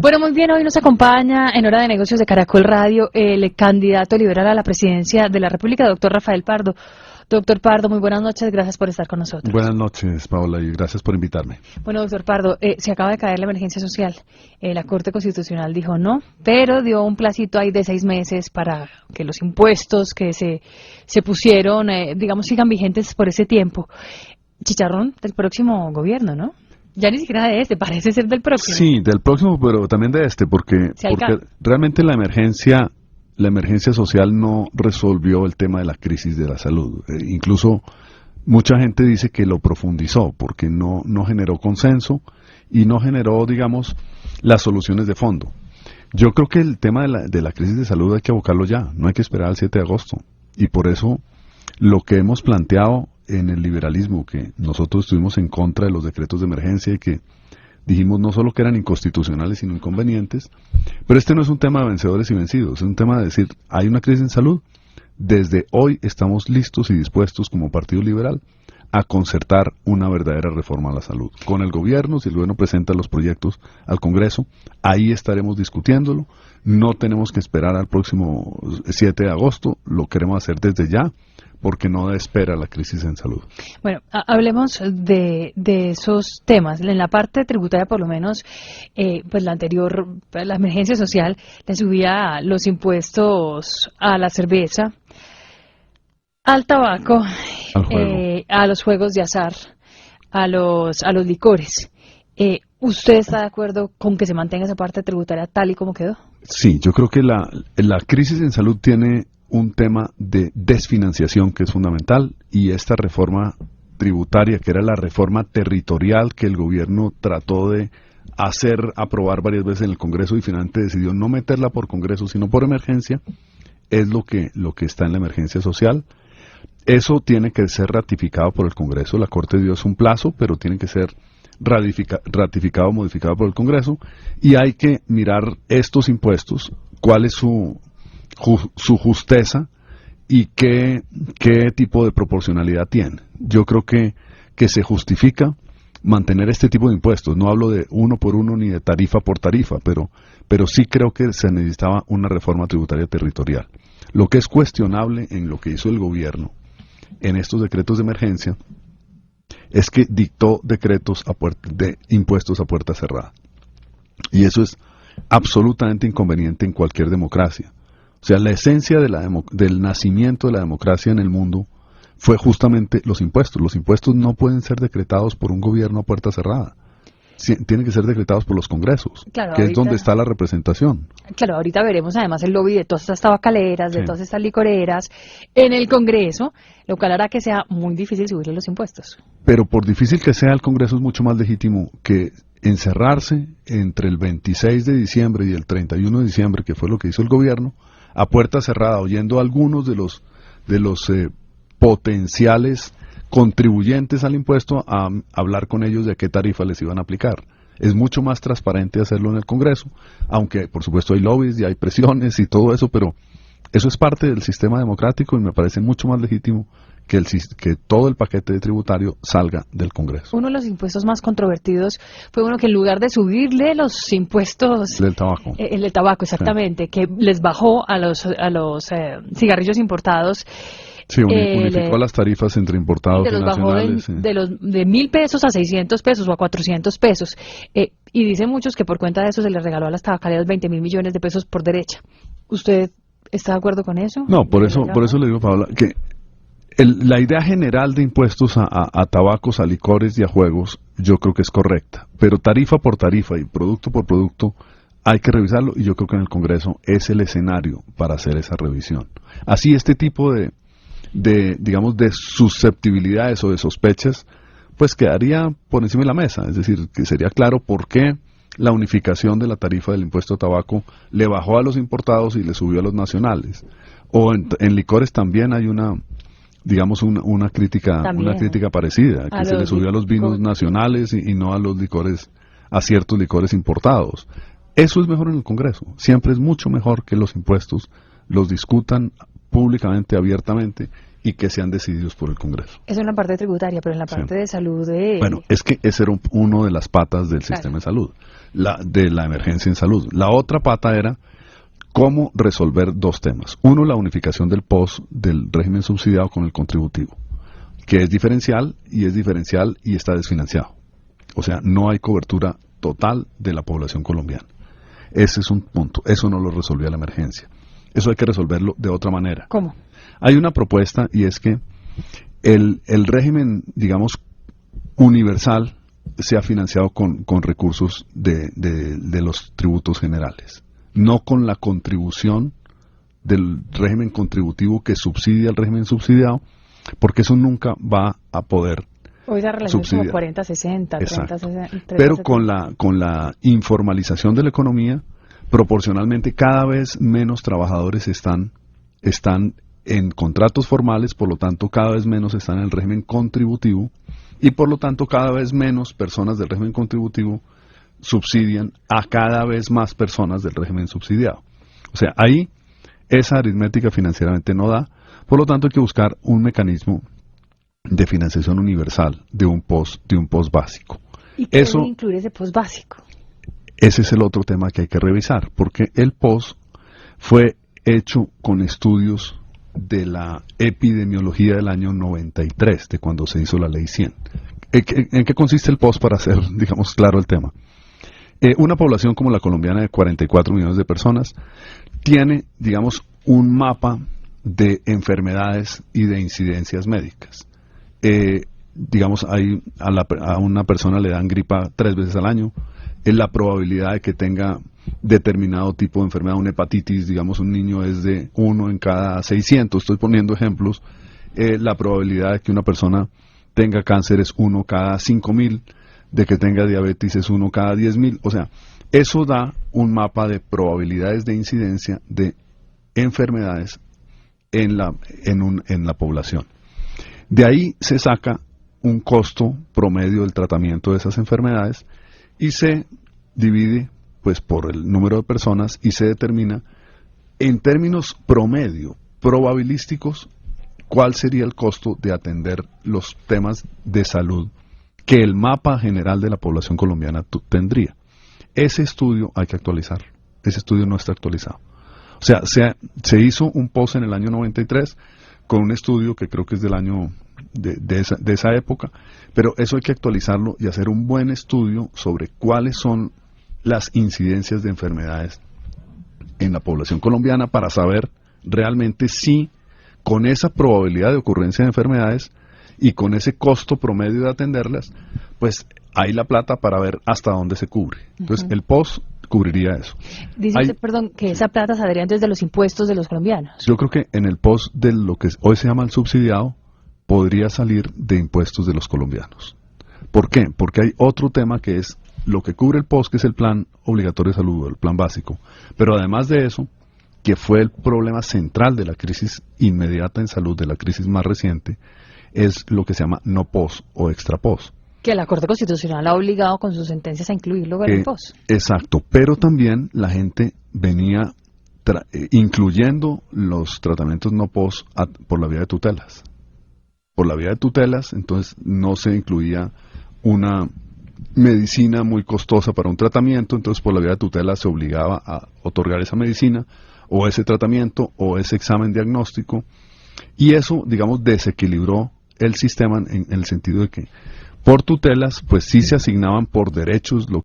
Bueno, muy bien, hoy nos acompaña en Hora de Negocios de Caracol Radio el candidato liberal a la presidencia de la República, doctor Rafael Pardo. Doctor Pardo, muy buenas noches, gracias por estar con nosotros. Buenas noches, Paola, y gracias por invitarme. Bueno, doctor Pardo, se acaba de caer la emergencia social. La Corte Constitucional dijo no, pero dio un placito ahí de 6 meses para que los impuestos que se pusieron, digamos, sigan vigentes por ese tiempo. Chicharrón del próximo gobierno, ¿no? Ya ni siquiera de este, parece ser del próximo. Sí, del próximo, pero también de este, porque realmente la emergencia social no resolvió el tema de la crisis de la salud. Incluso mucha gente dice que lo profundizó, porque no generó consenso y no generó, digamos, las soluciones de fondo. Yo creo que el tema de la crisis de salud hay que abocarlo ya, no hay que esperar al 7 de agosto. Y por eso lo que hemos planteado en el liberalismo, que nosotros estuvimos en contra de los decretos de emergencia y que dijimos no solo que eran inconstitucionales, sino inconvenientes, pero este no es un tema de vencedores y vencidos, es un tema de decir, hay una crisis en salud, desde hoy estamos listos y dispuestos como Partido Liberal a concertar una verdadera reforma a la salud. Con el gobierno, si el gobierno presenta los proyectos al Congreso, ahí estaremos discutiéndolo, no tenemos que esperar al próximo 7 de agosto, lo queremos hacer desde ya, porque no espera la crisis en salud. Bueno, hablemos de esos temas. En la parte tributaria, por lo menos, pues la anterior, la emergencia social, le subía los impuestos a la cerveza, al tabaco, a los juegos de azar, a los licores. ¿Usted está de acuerdo con que se mantenga esa parte tributaria tal y como quedó? Sí, yo creo que la crisis en salud tiene un tema de desfinanciación que es fundamental, y esta reforma tributaria, que era la reforma territorial que el gobierno trató de aprobar varias veces en el Congreso y finalmente decidió no meterla por Congreso sino por emergencia, es lo que está en la emergencia social. Eso tiene que ser ratificado por el Congreso. La Corte dio un plazo, pero tiene que ser ratificado o modificado por el Congreso, y hay que mirar estos impuestos, cuál es su justeza y qué tipo de proporcionalidad tiene. Yo creo que se justifica mantener este tipo de impuestos. No hablo de uno por uno ni de tarifa por tarifa, pero sí creo que se necesitaba una reforma tributaria territorial. Lo que es cuestionable en lo que hizo el gobierno en estos decretos de emergencia es que dictó decretos de impuestos a puerta cerrada. Y eso es absolutamente inconveniente en cualquier democracia. O sea, la esencia del nacimiento de la democracia en el mundo fue justamente los impuestos. Los impuestos no pueden ser decretados por un gobierno a puerta cerrada. Tienen que ser decretados por los congresos, claro, que es donde está la representación. Claro, ahorita veremos además el lobby de todas estas tabacaleras, de todas estas licoreras en el Congreso, lo cual hará que sea muy difícil subirle los impuestos. Pero por difícil que sea, el Congreso es mucho más legítimo que encerrarse entre el 26 de diciembre y el 31 de diciembre, que fue lo que hizo el gobierno, a puerta cerrada, oyendo a algunos de los potenciales contribuyentes al impuesto, a hablar con ellos de qué tarifa les iban a aplicar. Es mucho más transparente hacerlo en el Congreso, aunque por supuesto hay lobbies y hay presiones y todo eso, pero eso es parte del sistema democrático y me parece mucho más legítimo que todo el paquete tributario salga del Congreso. Uno de los impuestos más controvertidos fue uno que en lugar de subirle los impuestos del tabaco, el del tabaco, exactamente, que les bajó a los cigarrillos importados. Sí, unificó las tarifas entre importados y nacionales. De 1.000 pesos a 600 pesos o a 400 pesos. Y dicen muchos que por cuenta de eso se les regaló a las tabacaleras 20.000 millones de pesos por derecha. ¿Usted está de acuerdo con eso? No, por eso le digo, Paola, que la idea general de impuestos a tabacos, a licores y a juegos, yo creo que es correcta. Pero tarifa por tarifa y producto por producto hay que revisarlo, y yo creo que en el Congreso es el escenario para hacer esa revisión. Así este tipo de susceptibilidades o de sospechas, pues quedaría por encima de la mesa. Es decir, que sería claro por qué la unificación de la tarifa del impuesto a tabaco le bajó a los importados y le subió a los nacionales. O en licores también hay una crítica parecida, que se le subió a los vinos nacionales y no a ciertos licores importados. Eso es mejor en el Congreso. Siempre es mucho mejor que los impuestos los discutan públicamente, abiertamente, y que sean decididos por el Congreso. Eso en la parte tributaria, pero en la parte de salud Bueno, es que ese era uno de las patas del sistema de salud, de la emergencia en salud. La otra pata era cómo resolver dos temas. Uno, la unificación del POS del régimen subsidiado con el contributivo, que es diferencial y está desfinanciado. O sea, no hay cobertura total de la población colombiana. Ese es un punto. Eso no lo resolvía la emergencia. Eso hay que resolverlo de otra manera. ¿Cómo? Hay una propuesta y es que el régimen, digamos, universal sea financiado con recursos de los tributos generales, no con la contribución del régimen contributivo que subsidia al régimen subsidiado, porque eso nunca va a poder hoy la relación es como 40-60, 30-60. Pero con la informalización de la economía, proporcionalmente cada vez menos trabajadores están en contratos formales, por lo tanto cada vez menos están en el régimen contributivo y por lo tanto cada vez menos personas del régimen contributivo subsidian a cada vez más personas del régimen subsidiado. O sea, ahí esa aritmética financieramente no da, por lo tanto hay que buscar un mecanismo de financiación universal de un POS básico. ¿Y qué debe incluir ese POS básico? Ese es el otro tema que hay que revisar, porque el POS fue hecho con estudios de la epidemiología del año 93, de cuando se hizo la ley 100. ¿En qué consiste el POS para hacer, digamos, claro el tema? Una población como la colombiana de 44 millones de personas tiene, digamos, un mapa de enfermedades y de incidencias médicas. Digamos, a una persona le dan gripa 3 veces al año. La probabilidad de que tenga determinado tipo de enfermedad, una hepatitis, digamos, un niño es de 1 en cada 600, estoy poniendo ejemplos. La probabilidad de que una persona tenga cáncer es 1 cada 5.000, de que tenga diabetes es 1 cada 10.000. O sea, eso da un mapa de probabilidades de incidencia de enfermedades en la población. De ahí se saca un costo promedio del tratamiento de esas enfermedades y se divide pues por el número de personas y se determina en términos promedio, probabilísticos, cuál sería el costo de atender los temas de salud que el mapa general de la población colombiana tendría. Ese estudio hay que actualizarlo. Ese estudio no está actualizado. O sea, se hizo un POS en el año 93 con un estudio que creo que es del año de esa época, pero eso hay que actualizarlo y hacer un buen estudio sobre cuáles son las incidencias de enfermedades en la población colombiana para saber realmente si con esa probabilidad de ocurrencia de enfermedades y con ese costo promedio de atenderlas, pues hay la plata para ver hasta dónde se cubre. Entonces, el POS cubriría eso. Dice usted, perdón, que esa plata saldría entonces de los impuestos de los colombianos. Yo creo que en el POS de lo que hoy se llama el subsidiado, podría salir de impuestos de los colombianos. ¿Por qué? Porque hay otro tema que es lo que cubre el POS, que es el plan obligatorio de salud, el plan básico. Pero además de eso, que fue el problema central de la crisis inmediata en salud, de la crisis más reciente, es lo que se llama no POS o extra POS. Que la Corte Constitucional ha obligado con sus sentencias a incluirlo en el POS. Exacto, pero también la gente venía incluyendo los tratamientos no POS por la vía de tutelas. Por la vía de tutelas, entonces no se incluía una medicina muy costosa para un tratamiento, entonces por la vía de tutela se obligaba a otorgar esa medicina o ese tratamiento o ese examen diagnóstico, y eso, digamos, desequilibró el sistema en el sentido de que por tutelas, pues sí se asignaban por derechos lo